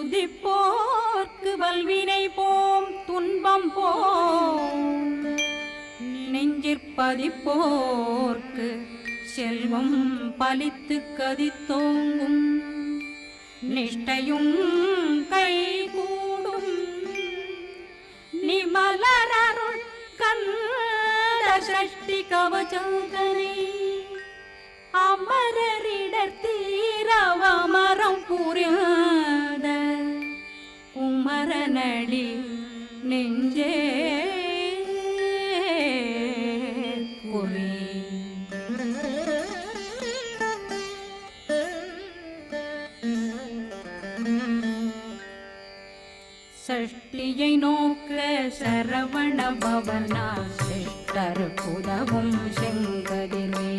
துதிப்போர்க்கு வல்வினை போம் துன்பம் போம் நெஞ்சிற்பதிப்போர்க்கு செல்வம் பலித்து கதித்தோங்கும் நிஷ்டையும் கைகூடும் நிமலரருள் கந்த சஷ்டி கவசந்தனை அமரரிடர் தீரவமரம் புரியாத குமரனடி நெஞ்சே குறி சஷ்டியை நோக்க சரவண பவனா சிஷ்டர் புதவும் செங்கதிர்வே